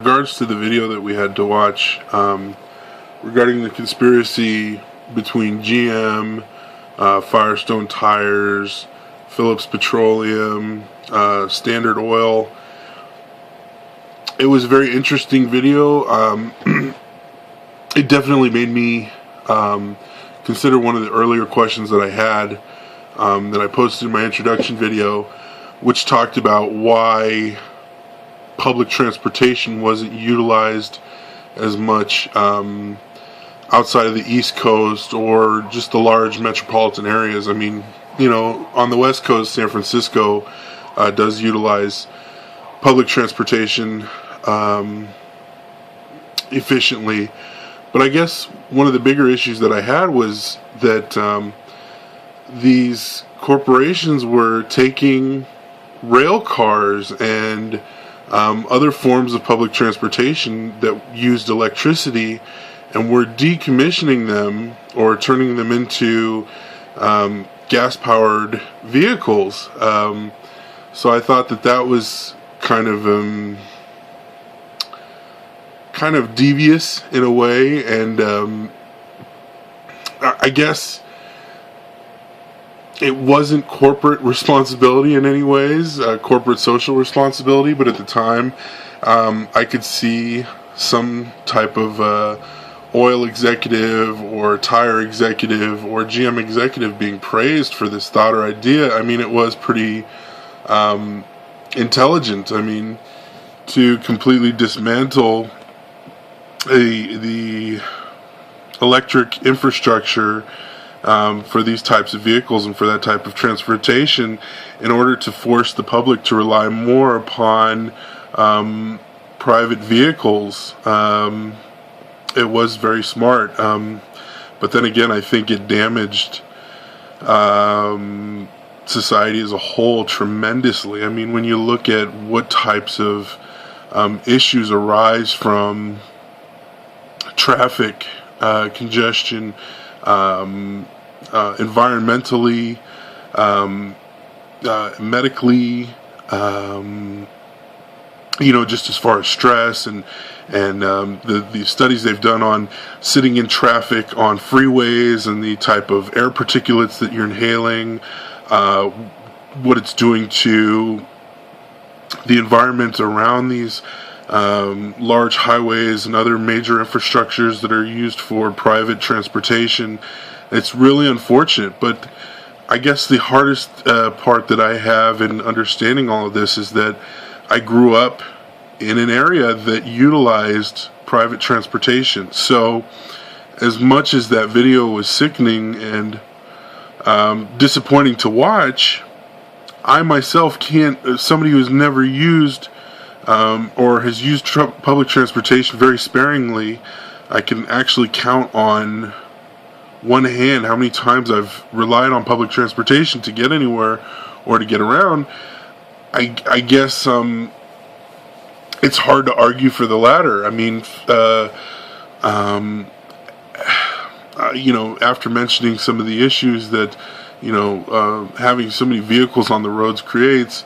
In regards to the video that we had to watch regarding the conspiracy between GM, Firestone Tires, Phillips Petroleum, Standard Oil, it was a very interesting video. It definitely made me consider one of the earlier questions that I had that I posted in my introduction video, which talked about why public transportation wasn't utilized as much outside of the East Coast or just the large metropolitan areas. I mean, you know, on the West Coast, San Francisco does utilize public transportation efficiently. But I guess one of the bigger issues that I had was that these corporations were taking rail cars and other forms of public transportation that used electricity, and were decommissioning them or turning them into gas-powered vehicles. So I thought that that was kind of devious in a way, and I guess it wasn't corporate responsibility in any ways, corporate social responsibility, but at the time I could see some type of oil executive or tire executive or GM executive being praised for this thought or idea. I mean, it was pretty intelligent. I mean, to completely dismantle the electric infrastructure for these types of vehicles and for that type of transportation, in order to force the public to rely more upon private vehicles. It was very smart, but then again, I think it damaged society as a whole tremendously. I mean, when you look at what types of issues arise from traffic congestion, environmentally, medically, you know, just as far as stress and the studies they've done on sitting in traffic on freeways and the type of air particulates that you're inhaling, what it's doing to the environment around these large highways and other major infrastructures that are used for private transportation. It's really unfortunate, but I guess the hardest part that I have in understanding all of this is that I grew up in an area that utilized private transportation. So as much as that video was sickening and disappointing to watch, I myself can't, somebody who's never used or has used public transportation very sparingly, I can actually count on one hand how many times I've relied on public transportation to get anywhere or to get around. I guess it's hard to argue for the latter. I mean, you know, after mentioning some of the issues that, you know, having so many vehicles on the roads creates,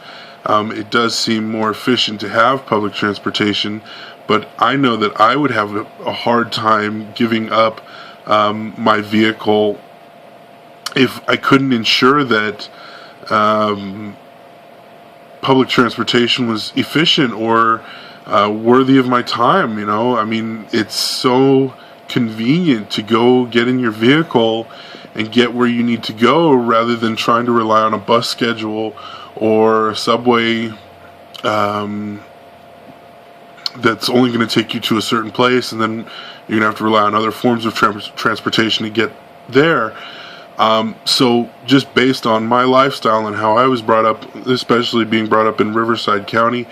it does seem more efficient to have public transportation, but I know that I would have a hard time giving up my vehicle if I couldn't ensure that public transportation was efficient or worthy of my time. You know, I mean, it's so convenient to go get in your vehicle and get where you need to go, rather than trying to rely on a bus schedule or a subway that's only going to take you to a certain place, and then you're going to have to rely on other forms of transportation to get there. So just based on my lifestyle and how I was brought up, especially being brought up in Riverside County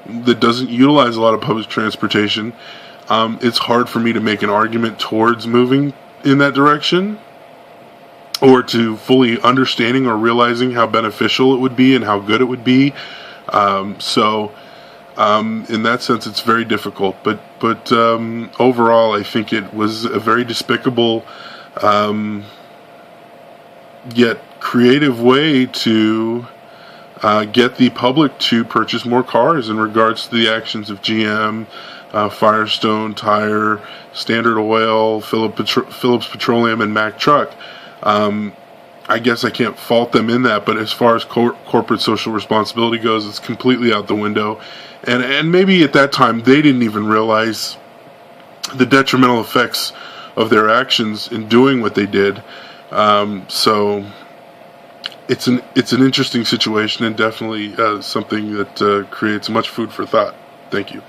that doesn't utilize a lot of public transportation, it's hard for me to make an argument towards moving in that direction, or to fully understanding or realizing how beneficial it would be and how good it would be. So in that sense, it's very difficult. But overall, I think it was a very despicable yet creative way to get the public to purchase more cars in regards to the actions of GM, Firestone Tire, Standard Oil, Phillips Petroleum, and Mack Truck. I guess I can't fault them in that, but as far as corporate social responsibility goes, it's completely out the window. And maybe at that time they didn't even realize the detrimental effects of their actions in doing what they did. So it's an interesting situation, and definitely something that creates much food for thought. Thank you.